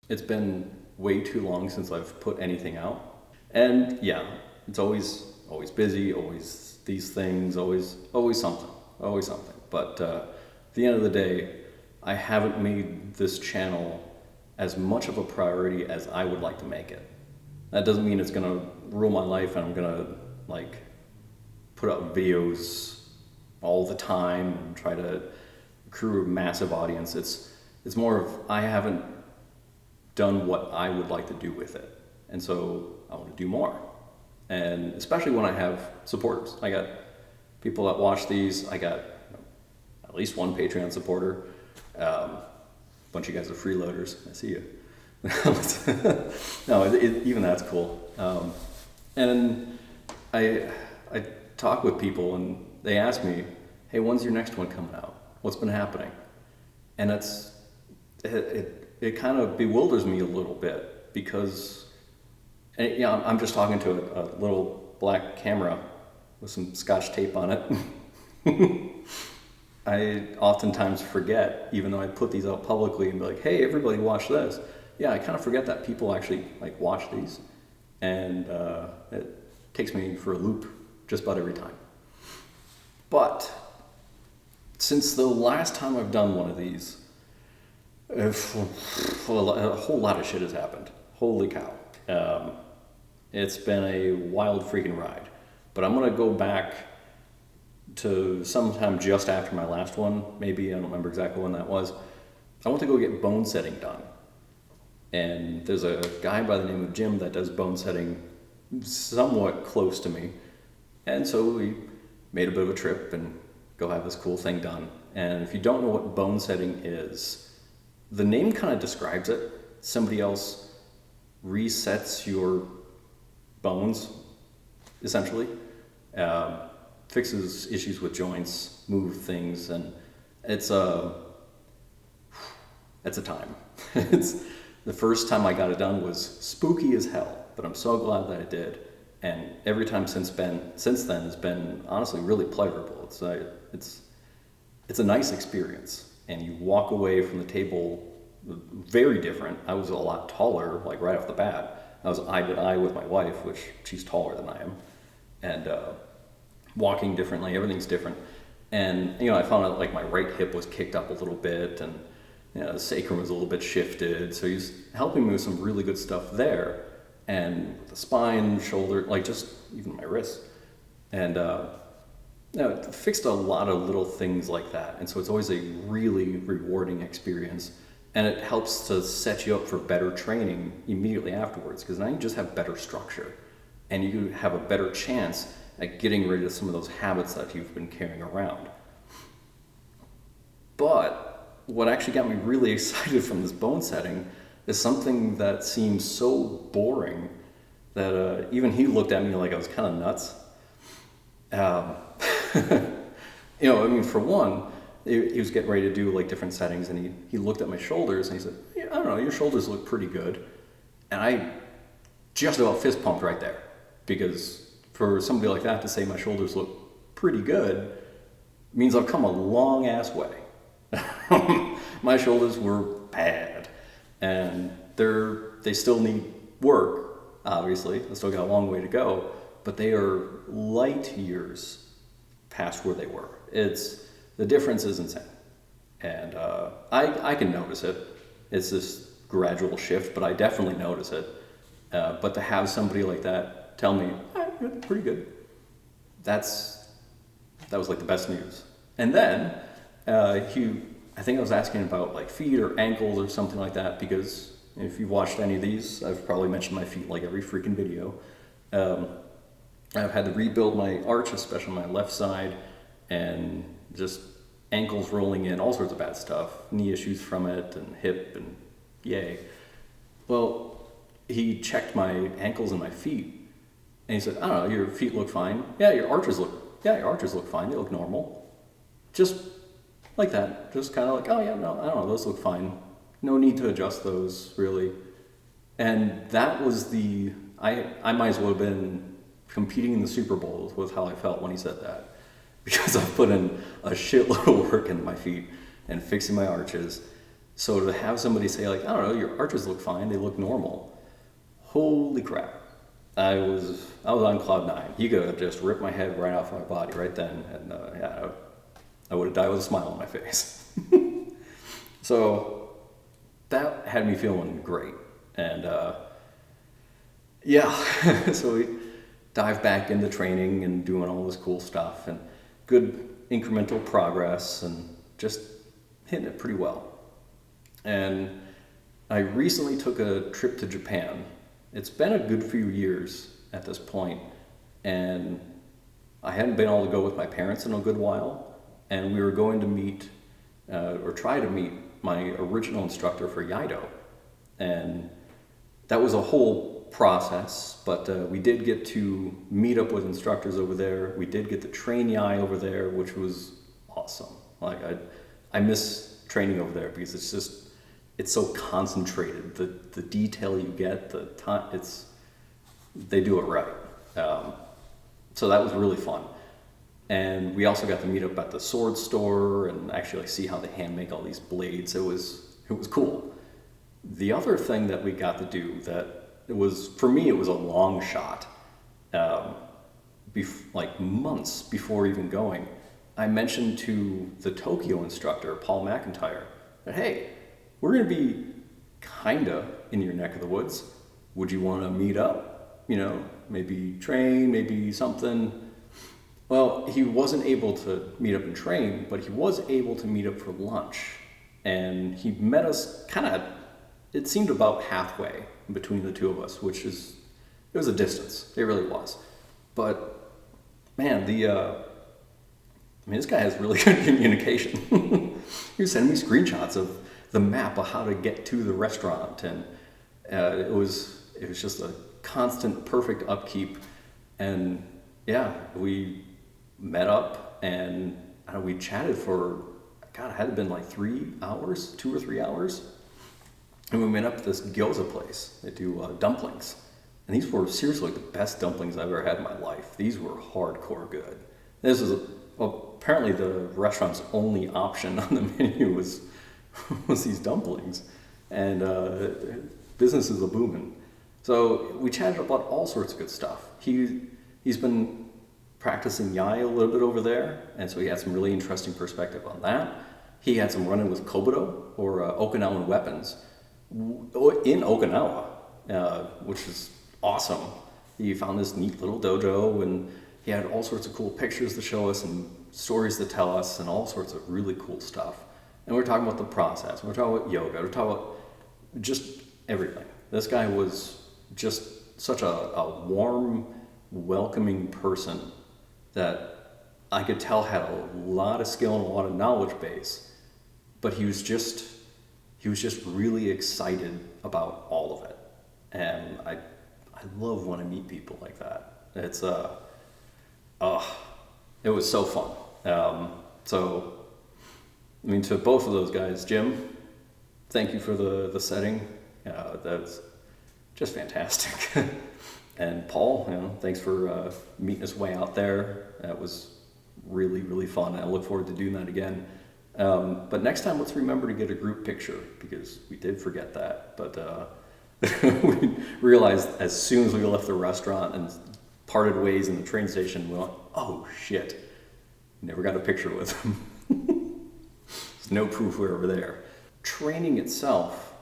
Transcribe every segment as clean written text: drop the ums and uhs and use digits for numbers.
It's been way too long since I've put anything out. And yeah, it's always busy, always these things, always something, always something. But at the end of the day, I haven't made this channel as much of a priority as I would like to make it. That doesn't mean it's gonna rule my life and I'm gonna like put up videos all the time and try to accrue a massive audience. It's more of I haven't done what I would like to do with it. And so I want to do more. And especially when I have supporters. I got people that watch these. I got at least one Patreon supporter. A bunch of you guys are freeloaders. I see you. No, even that's cool. And I talk with people and they ask me, hey, when's your next one coming out? What's been happening? And it kind of bewilders me a little bit because I'm just talking to a little black camera with some scotch tape on it. I oftentimes forget, even though I put these out publicly and be like, hey, everybody watch this. Yeah, I kind of forget that people actually like watch these. And it takes me for a loop just about every time. But since the last time I've done one of these, a whole lot of shit has happened. Holy cow. It's been a wild freaking ride. But I'm going to go back to sometime just after my last one. Maybe, I don't remember exactly when that was. I want to go get bone setting done. And there's a guy by the name of Jim that does bone setting somewhat close to me. And so we made a bit of a trip and go have this cool thing done. And if you don't know what bone setting is, the name kind of describes it. Somebody else resets your bones, essentially. Fixes issues with joints, move things, and it's a time. The first time I got it done was spooky as hell, but I'm so glad that I did. And every time since then has been honestly really pleasurable. It's a nice experience. And you walk away from the table very different. I was a lot taller, like right off the bat. I was eye to eye with my wife, which she's taller than I am. And walking differently, everything's different. And, I found out like my right hip was kicked up a little bit and, the sacrum was a little bit shifted. So he's helping me with some really good stuff there. And the spine, shoulder, like just even my wrists. And, it fixed a lot of little things like that. And so it's always a really rewarding experience. And it helps to set you up for better training immediately afterwards, because now you just have better structure and you have a better chance at getting rid of some of those habits that you've been carrying around. But what actually got me really excited from this bone setting is something that seems so boring that even he looked at me like I was kind of nuts. For one, he was getting ready to do like different settings, and he looked at my shoulders and he said, yeah, I don't know, your shoulders look pretty good. And I just about fist pumped right there, because for somebody like that to say my shoulders look pretty good means I've come a long ass way. My shoulders were bad, and they still need work, obviously. I still got a long way to go, but they are light years past where they were. The difference is insane. And I can notice it. It's this gradual shift, but I definitely notice it. But to have somebody like that tell me, you're pretty good, that was like the best news. And then I think I was asking about like feet or ankles or something like that, because if you've watched any of these, I've probably mentioned my feet like every freaking video. I've had to rebuild my arch, especially my left side, and just ankles rolling in, all sorts of bad stuff, knee issues from it, and hip, and yay. Well, he checked my ankles and my feet, and he said, I don't know, your feet look fine. Yeah, your arches look fine, they look normal. Just like that, just kind of like, oh yeah, no, I don't know, those look fine. No need to adjust those, really. And that was I might as well have been competing in the Super Bowl with how I felt when he said that. Because I put in a shitload of work into my feet and fixing my arches. So to have somebody say like, I don't know, your arches look fine, they look normal. Holy crap. I was on cloud nine. He could have just ripped my head right off my body right then, and yeah, I would have died with a smile on my face. So that had me feeling great, and yeah, so we dived back into training and doing all this cool stuff, and good incremental progress, and just hitting it pretty well. And I recently took a trip to Japan. It's been a good few years at this point, and I hadn't been able to go with my parents in a good while, and we were going to meet, or try to meet, my original instructor for Iaido. And that was a whole process, but we did get to meet up with instructors over there. We did get to train Yai over there, which was awesome. Like, I miss training over there because it's so concentrated. The detail you get, the time, they do it right. So that was really fun. And we also got to meet up at the sword store and actually like see how they hand make all these blades. It was cool. The other thing that we got to do that for me, it was a long shot. Like months before even going, I mentioned to the Tokyo instructor, Paul McIntyre, that, hey, we're going to be kinda in your neck of the woods. Would you want to meet up? You know, maybe train, maybe something. Well, he wasn't able to meet up and train, but he was able to meet up for lunch. And he met us it seemed about halfway between the two of us, it was a distance. It really was. But man, this guy has really good communication. He was sending me screenshots of the map of how to get to the restaurant, and it was just a constant, perfect upkeep. And yeah, we met up and we chatted for, God, it had been like 3 hours, 2 or 3 hours. And we went up to this gyoza place. They do dumplings. And these were seriously like the best dumplings I've ever had in my life. These were hardcore good. This was apparently the restaurant's only option on the menu was these dumplings. And business is a booming. So we chatted about all sorts of good stuff. He's been practicing Yai a little bit over there, and so he had some really interesting perspective on that. He had some run-in with Kobudo, or Okinawan weapons, in Okinawa, which is awesome. He found this neat little dojo, and he had all sorts of cool pictures to show us and stories to tell us and all sorts of really cool stuff. And we're talking about the process, we're talking about yoga, we're talking about just everything. This guy was just such a warm, welcoming person that I could tell had a lot of skill and a lot of knowledge base, but he was just really excited about all of it. And I love when I meet people like that. It was so fun. So, I mean, to both of those guys, Jim, thank you for the setting. That's just fantastic. And Paul, thanks for meeting us way out there. That was really, really fun. I look forward to doing that again. But next time, let's remember to get a group picture, because we did forget that. But we realized as soon as we left the restaurant and parted ways in the train station, we went, oh shit, never got a picture with him. There's no proof we were over there. Training itself,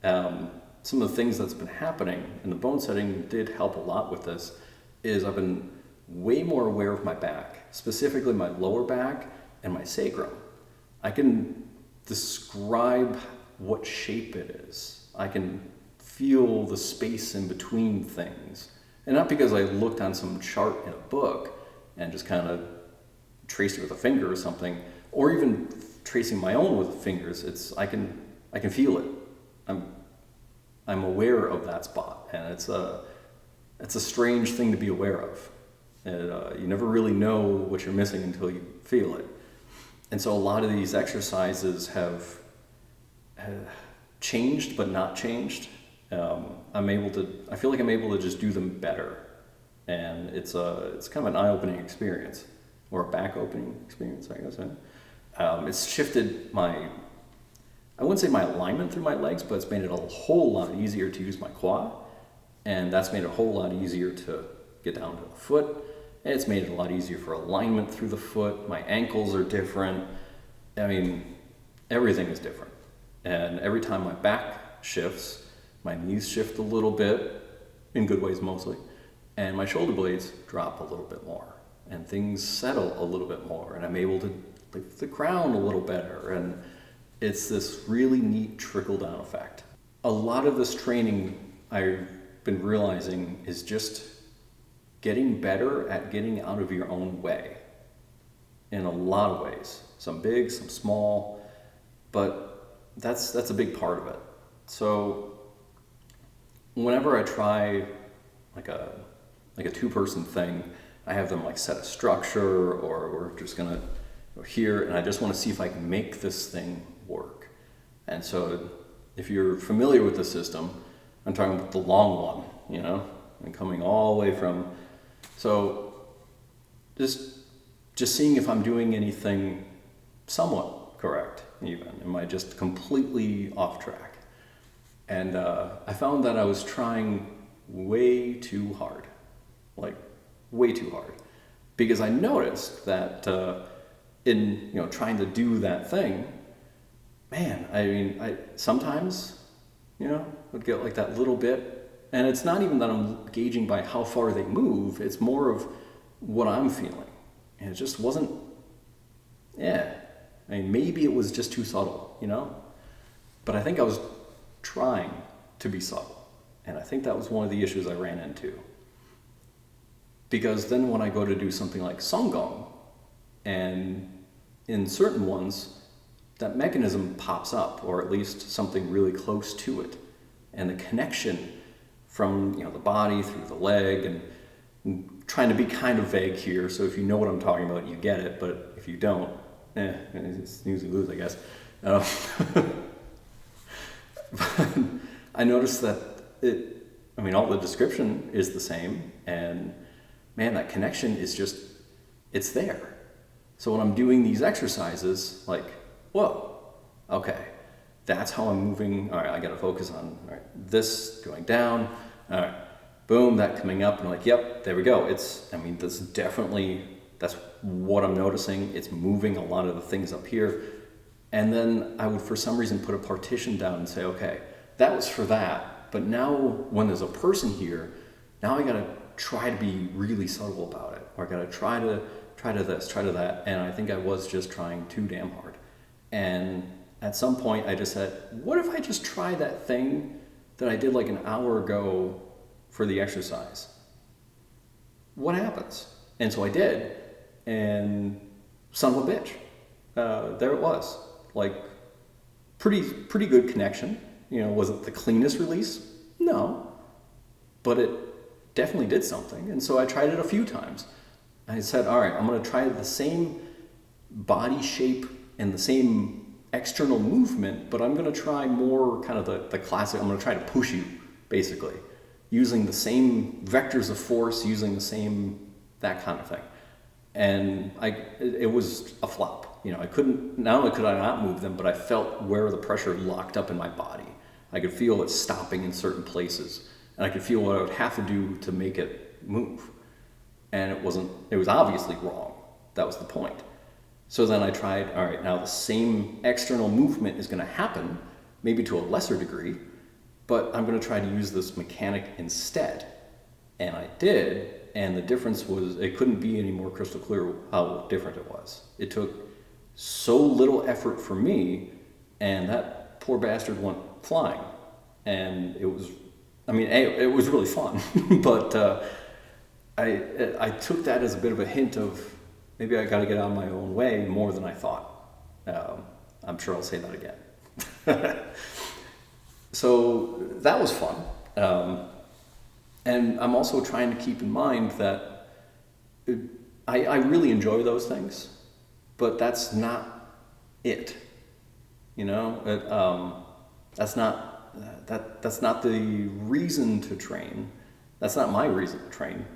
some of the things that's been happening, and the bone setting did help a lot with this, is I've been way more aware of my back, specifically my lower back and my sacrum. I can describe what shape it is. I can feel the space in between things. And not because I looked on some chart in a book and just kind of traced it with a finger or something, or even tracing my own with fingers. I can feel it. I'm aware of that spot, and it's a strange thing to be aware of. And, you never really know what you're missing until you feel it. And so a lot of these exercises have changed, but not changed. I feel like I'm able to just do them better, and it's kind of an eye-opening experience, or a back-opening experience, I guess. It's shifted I wouldn't say my alignment through my legs, but it's made it a whole lot easier to use my quad. And that's made it a whole lot easier to get down to the foot. And it's made it a lot easier for alignment through the foot. My ankles are different. I mean, everything is different. And every time my back shifts, my knees shift a little bit, in good ways mostly, and my shoulder blades drop a little bit more. And things settle a little bit more. And I'm able to lift the crown a little better. And it's this really neat trickle-down effect. A lot of this training I've been realizing is just getting better at getting out of your own way in a lot of ways. Some big, some small, but that's a big part of it. So whenever I try like a two-person thing, I have them like set a structure, or we're just gonna go here, and I just want to see if I can make this thing work. And so if you're familiar with the system, I'm talking about the long one, you know, and coming all the way from, so just seeing if I'm doing anything somewhat correct even. Am I just completely off track? And I found that I was trying way too hard, like way too hard, because I noticed that in, you know, trying to do that thing, man, I mean, I sometimes, you know, would get like that little bit, and it's not even that I'm gauging by how far they move, it's more of what I'm feeling. And it just wasn't, yeah, I mean, maybe it was just too subtle, you know? But I think I was trying to be subtle. And I think that was one of the issues I ran into. Because then when I go to do something like Songgong, and in certain ones, that mechanism pops up, or at least something really close to it. And the connection from, you know, the body through the leg, and I'm trying to be kind of vague here, so if you know what I'm talking about, you get it, but if you don't, it's snooze and lose, I guess. I noticed that all the description is the same, and man, that connection is just, it's there. So when I'm doing these exercises, like, whoa, okay, that's how I'm moving. All right, I gotta focus on, all right, this going down, all right, boom, that coming up, and I'm like, yep, there we go. That's what I'm noticing. It's moving a lot of the things up here. And then I would, for some reason, put a partition down and say, okay, that was for that, but now when there's a person here, now I gotta try to be really subtle about it, or I gotta try to this, try to that, and I think I was just trying too damn hard. And at some point I just said, what if I just try that thing that I did like an hour ago for the exercise? What happens? And so I did, and son of a bitch, there it was. Like, pretty good connection. You know, was it the cleanest release? No, but it definitely did something. And so I tried it a few times. I said, all right, I'm going to try the same body shape and the same external movement, but I'm going to try more kind of the classic. I'm going to try to push you, basically, using the same vectors of force, using the same, that kind of thing. And it was a flop. You know, not only could I not move them, but I felt where the pressure locked up in my body. I could feel it stopping in certain places, and I could feel what I would have to do to make it move. And it was obviously wrong. That was the point. So then I tried, all right, now the same external movement is going to happen, maybe to a lesser degree, but I'm going to try to use this mechanic instead. And I did, and the difference was, it couldn't be any more crystal clear how different it was. It took so little effort for me, and that poor bastard went flying. And it was really fun, but I took that as a bit of a hint of, maybe I got to get out of my own way more than I thought. I'm sure I'll say that again. So that was fun. And I'm also trying to keep in mind that I really enjoy those things, but that's not it. You know, that's not the reason to train. That's not my reason to train.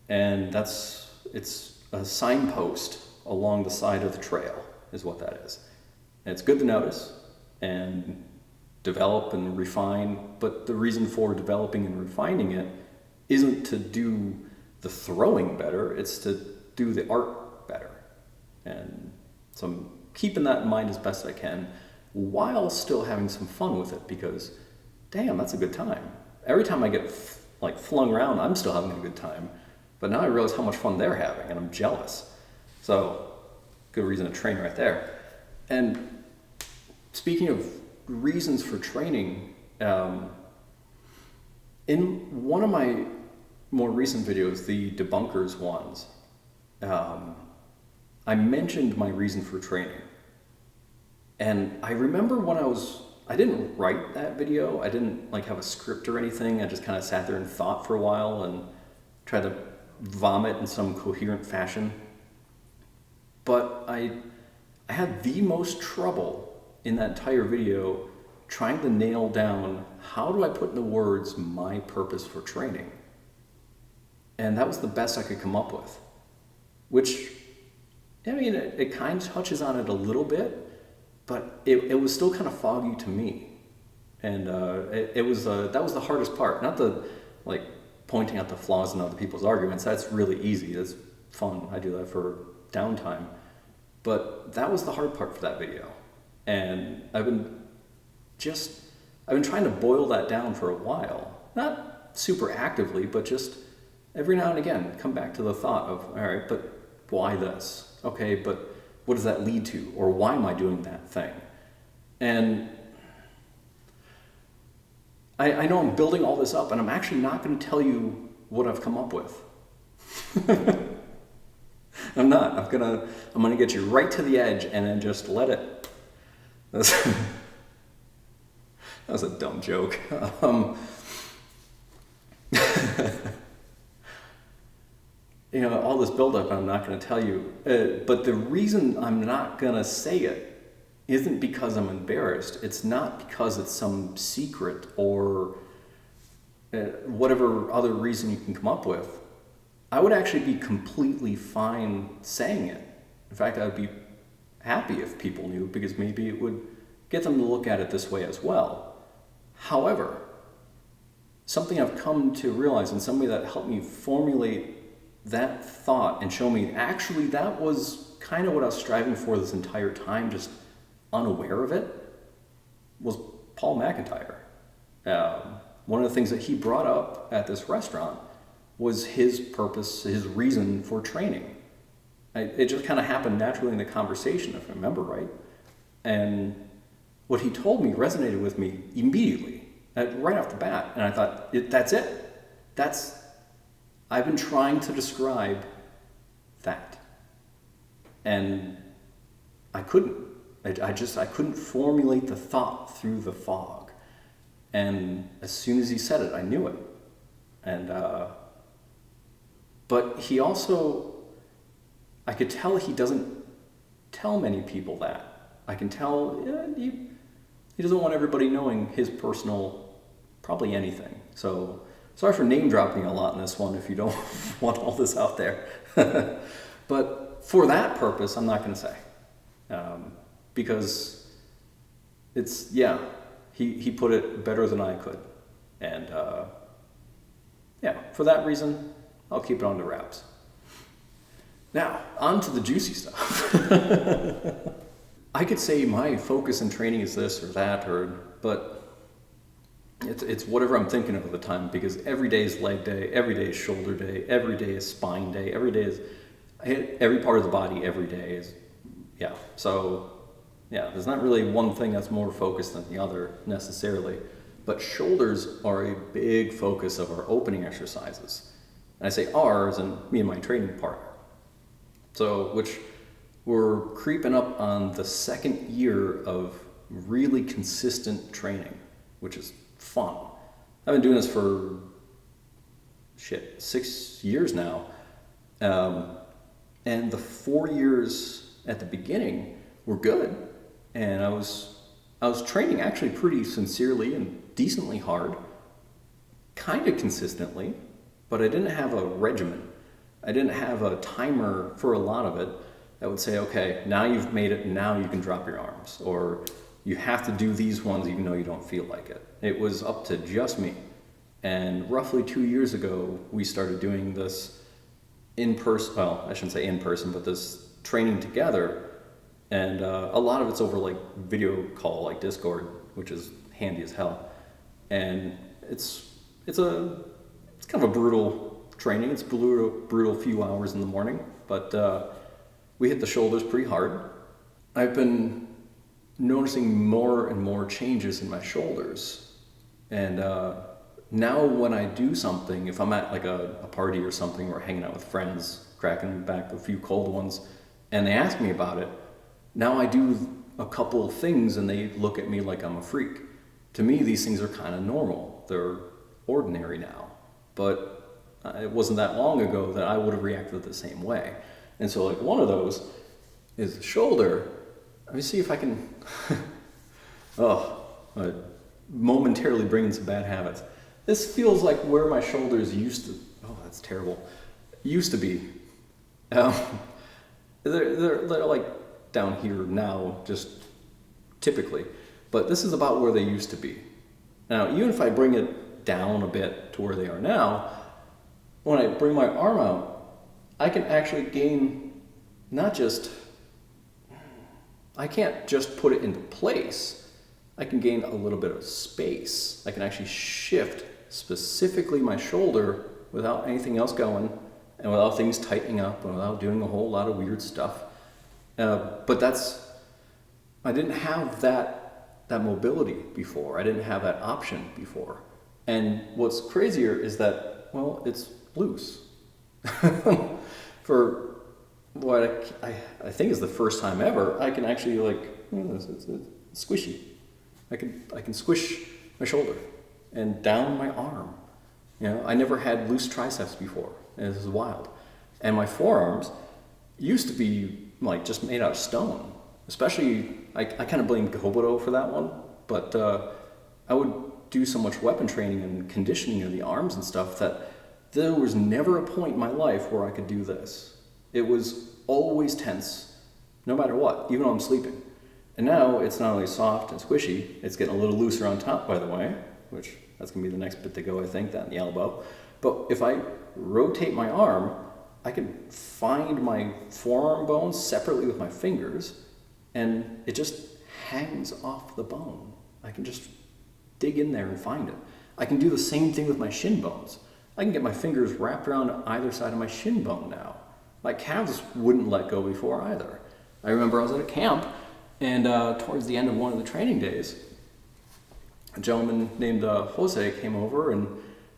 And it's a signpost along the side of the trail is what that is. And it's good to notice, and develop and refine, but the reason for developing and refining it isn't to do the throwing better, it's to do the art better. And so I'm keeping that in mind as best I can while still having some fun with it, because damn, that's a good time. Every time I get flung around, I'm still having a good time, but now I realize how much fun they're having and I'm jealous. So good reason to train right there. And speaking of reasons for training, in one of my more recent videos, the debunkers ones, I mentioned my reason for training. And I remember when I didn't write that video, I didn't have a script or anything, I just kind of sat there and thought for a while and tried to vomit in some coherent fashion. But I had the most trouble in that entire video trying to nail down, how do I put into words my purpose for training? And that was the best I could come up with, which, I mean, it kind of touches on it a little bit, but it was still kind of foggy to me. And that was the hardest part. Not the pointing out the flaws in other people's arguments. That's really easy. That's fun. I do that for downtime. But that was the hard part for that video. And I've been trying to boil that down for a while. Not super actively, but just every now and again come back to the thought of, all right, but why this? Okay, but what does that lead to? Or why am I doing that thing? And I know I'm building all this up, and I'm actually not going to tell you what I've come up with. I'm not. I'm gonna get you right to the edge and then just let it. That was a dumb joke. All this buildup, I'm not going to tell you. But the reason I'm not going to say it isn't because I'm embarrassed. It's not because it's some secret or whatever other reason you can come up with. I would actually be completely fine saying it. In fact, I would be happy if people knew, because maybe it would get them to look at it this way as well. However, something I've come to realize, and somebody that helped me formulate that thought and show me actually that was kind of what I was striving for this entire time, just unaware of it, was Paul McIntyre. One of the things that he brought up at this restaurant was his purpose, his reason for training. It just kind of happened naturally in the conversation, if I remember right. And what he told me resonated with me immediately, right off the bat. And I thought, that's it. I've been trying to describe that. And I couldn't. I couldn't formulate the thought through the fog. And as soon as he said it, I knew it. And, but he also, I could tell he doesn't tell many people that. I can tell he doesn't want everybody knowing his personal, probably anything. So sorry for name dropping a lot in this one if you don't want all this out there. But for that purpose, I'm not going to say. Because it's, he put it better than I could. And for that reason, I'll keep it on the wraps. Now, on to the juicy stuff. I could say my focus in training is this or that, but it's whatever I'm thinking of at the time, because every day is leg day, every day is shoulder day, every day is spine day, every day is, I hit every part of the body every day is, so there's not really one thing that's more focused than the other necessarily, but shoulders are a big focus of our opening exercises. And I say ours and me and my training partner. So, which we're creeping up on the second year of really consistent training, which is fun. I've been doing this for 6 years now. And the 4 years at the beginning were good. And I was training actually pretty sincerely and decently hard, kind of consistently, but I didn't have a regimen. I didn't have a timer for a lot of it that would say, okay, now you've made it, now you can drop your arms. Or you have to do these ones even though you don't feel like it. It was up to just me. And roughly 2 years ago, we started doing this in person, well, I shouldn't say in person, but this training together. And a lot of it's over like video call, like Discord, which is handy as hell. And it's kind of a brutal training. It's brutal few hours in the morning, but we hit the shoulders pretty hard. I've been noticing more and more changes in my shoulders. And now when I do something, if I'm at like a party or something, or hanging out with friends, cracking back a few cold ones, and they ask me about it, now I do a couple of things and they look at me like I'm a freak. To me, these things are kind of normal. They're ordinary now. But it wasn't that long ago that I would have reacted the same way. And so like one of those is the shoulder. Let me see if I can, momentarily bringing some bad habits. This feels like where my shoulders used to, oh, that's terrible, used to be. They're like down here now, just typically. But this is about where they used to be. Now, even if I bring it down a bit to where they are now, when I bring my arm out, I can actually gain not just, I can't just put it into place. I can gain a little bit of space. I can actually shift specifically my shoulder without anything else going and without things tightening up and without doing a whole lot of weird stuff. But I didn't have that mobility before. I didn't have that option before. And what's crazier is that, well, it's loose. For what I think is the first time ever, I can actually it's squishy. I can squish my shoulder and down my arm. You know, I never had loose triceps before, and this is wild. And my forearms used to be like just made out of stone. Especially, I kind of blame Kobudo for that one, but I would do so much weapon training and conditioning of the arms and stuff that there was never a point in my life where I could do this. It was always tense, no matter what, even when I'm sleeping. And now it's not only soft and squishy, it's getting a little looser on top, by the way, which that's going to be the next bit to go, I think, that and the elbow. But if I rotate my arm, I can find my forearm bones separately with my fingers, and it just hangs off the bone. I can just dig in there and find it. I can do the same thing with my shin bones. I can get my fingers wrapped around either side of my shin bone now. My calves wouldn't let go before either. I remember I was at a camp, and towards the end of one of the training days, a gentleman named Jose came over, and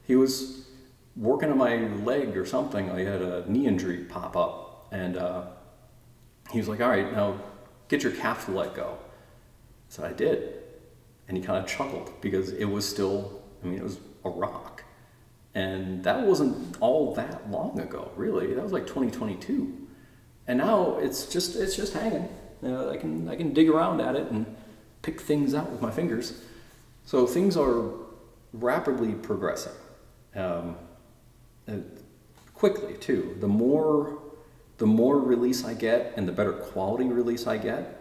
he was working on my leg or something. I had a knee injury pop up, and he was like, all right, now get your calf to let go. So I did. And he kind of chuckled because it was still, it was a rock. And that wasn't all that long ago, really. That was like 2022. And now it's just hanging. I can dig around at it and pick things out with my fingers. So things are rapidly progressing. Quickly too. The more release I get and the better quality release I get,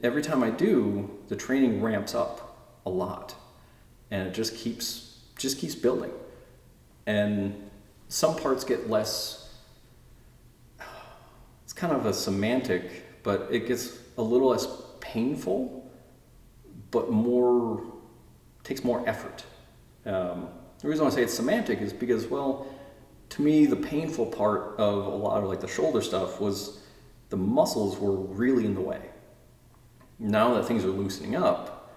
every time I do, the training ramps up a lot, and it just keeps building. And some parts get less. It's kind of a semantic, but it gets a little less painful, but takes more effort. The reason I say it's semantic is because, well, to me, the painful part of a lot of like the shoulder stuff was the muscles were really in the way. Now that things are loosening up,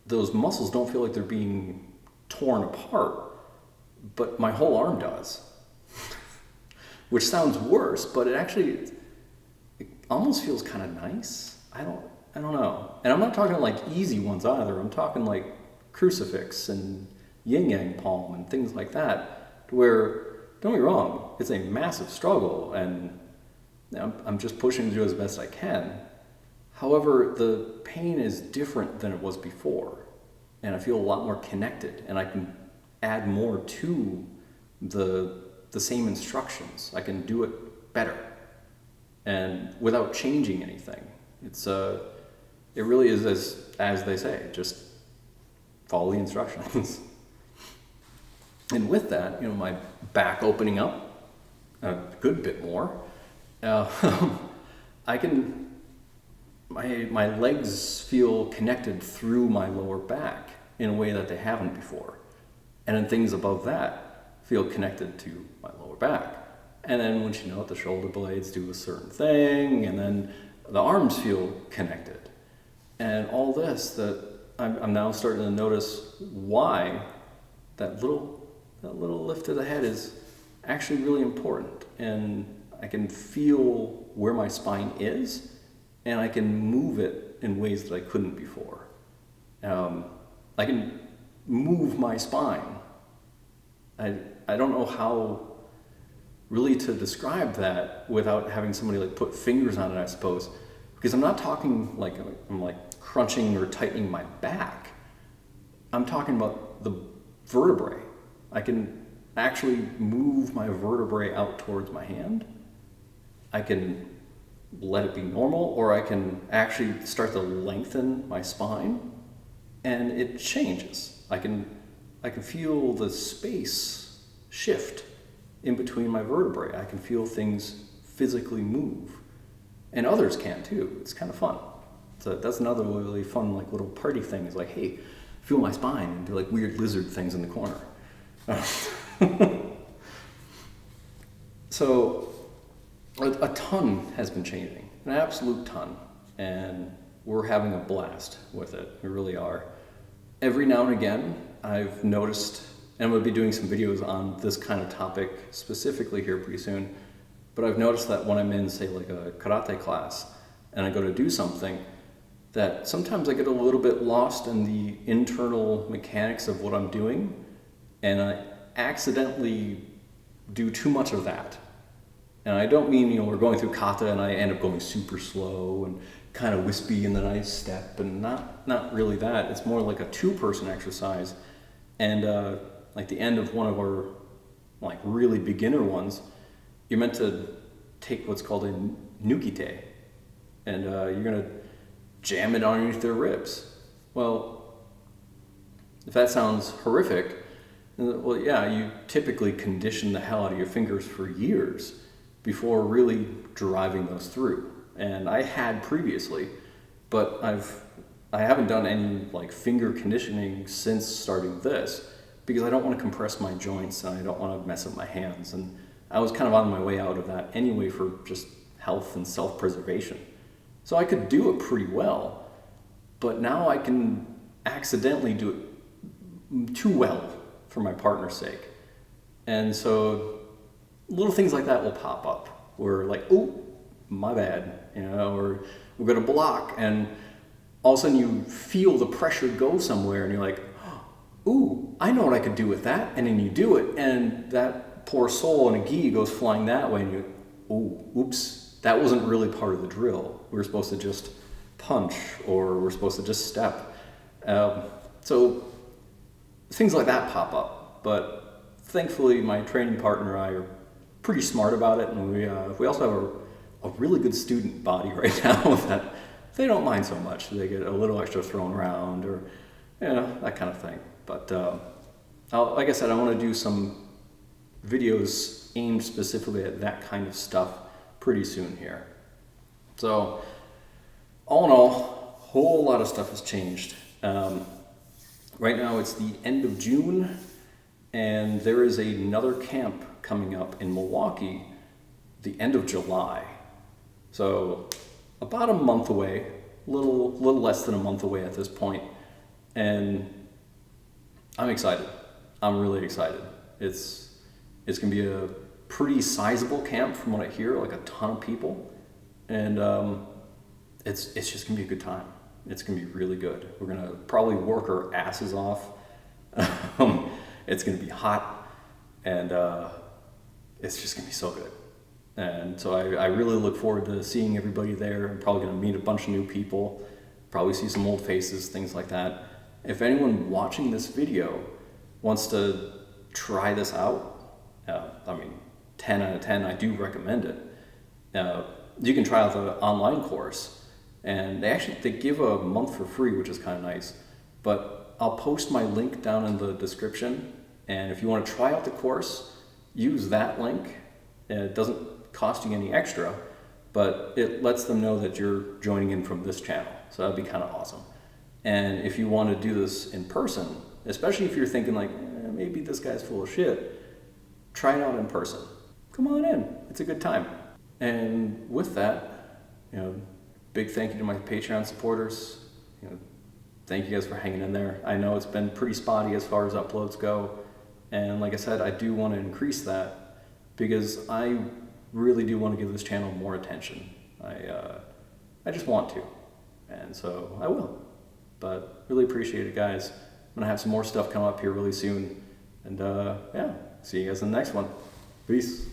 those muscles don't feel like they're being torn apart, but my whole arm does. Which sounds worse, but it almost feels kind of nice. I don't know. And I'm not talking like easy ones either. I'm talking like crucifix and yin yang palm and things like that, to where, don't get me wrong, it's a massive struggle, and I'm just pushing through as best I can. However, the pain is different than it was before, and I feel a lot more connected, and I can add more to the same instructions. I can do it better, and without changing anything. it really is as they say, just follow the instructions. And with that, my back opening up a good bit more, I can, my legs feel connected through my lower back in a way that they haven't before. And then things above that feel connected to my lower back. And then once you know it, the shoulder blades do a certain thing, and then the arms feel connected. And all this, that I'm now starting to notice why that little lift of the head is actually really important. And I can feel where my spine is, and I can move it in ways that I couldn't before. I can move my spine. I don't know how really to describe that without having somebody like put fingers on it, I suppose, because I'm not talking like I'm like crunching or tightening my back. I'm talking about the vertebrae. I can actually move my vertebrae out towards my hand. I can let it be normal, or I can actually start to lengthen my spine, and it changes. I can feel the space shift in between my vertebrae. I can feel things physically move, and others can too. It's kind of fun. So that's another really fun like little party thing. Is like, hey, feel my spine, and do like weird lizard things in the corner. So a ton has been changing, an absolute ton, and we're having a blast with it. We really are. Every now and again, I've noticed, and I'm going to be doing some videos on this kind of topic specifically here pretty soon, but I've noticed that when I'm in, say, like a karate class, and I go to do something, that sometimes I get a little bit lost in the internal mechanics of what I'm doing, and I accidentally do too much of that. And I don't mean, we're going through kata and I end up going super slow and kind of wispy and then I step, and not really that. It's more like a two-person exercise. And like the end of one of our like really beginner ones, you're meant to take what's called a nukite, and you're gonna jam it underneath their ribs. Well, if that sounds horrific, well, yeah, you typically condition the hell out of your fingers for years before really driving those through. And I had previously, but I haven't done any like finger conditioning since starting this, because I don't want to compress my joints and I don't want to mess up my hands. And I was kind of on my way out of that anyway for just health and self-preservation. So I could do it pretty well, but now I can accidentally do it too well for my partner's sake. And so little things like that will pop up where like, oh, my bad, or we're gonna block, and all of a sudden you feel the pressure go somewhere and you're like, ooh, I know what I could do with that. And then you do it, and that poor soul in a gi goes flying that way, and you, ooh, oops, that wasn't really part of the drill. We were supposed to just punch, or we're supposed to just step. So things like that pop up, but thankfully my training partner and I are pretty smart about it, and we also have a really good student body right now that they don't mind so much. They get a little extra thrown around, or that kind of thing. But like I said, I want to do some videos aimed specifically at that kind of stuff pretty soon here. So all in all, a whole lot of stuff has changed. Right now it's the end of June, and there is another camp coming up in Milwaukee the end of July. So about a month away, little less than a month away at this point, and I'm excited. I'm really excited. It's gonna be a pretty sizable camp from what I hear, like a ton of people, and it's just gonna be a good time. It's gonna be really good. We're gonna probably work our asses off. It's gonna be hot, and it's just gonna be so good. And so I really look forward to seeing everybody there. I'm probably gonna meet a bunch of new people, probably see some old faces, things like that. If anyone watching this video wants to try this out, 10 out of 10, I do recommend it. You can try out the online course, And they give a month for free, which is kind of nice. But I'll post my link down in the description, and if you want to try out the course, use that link. And it doesn't cost you any extra, but it lets them know that you're joining in from this channel. So that'd be kind of awesome. And if you want to do this in person, especially if you're thinking like, maybe this guy's full of shit, try it out in person. Come on in, it's a good time. And with that, big thank you to my Patreon supporters. Thank you guys for hanging in there. I know it's been pretty spotty as far as uploads go. And like I said, I do want to increase that because I really do want to give this channel more attention. I just want to. And so I will. But really appreciate it, guys. I'm going to have some more stuff come up here really soon. And yeah, see you guys in the next one. Peace.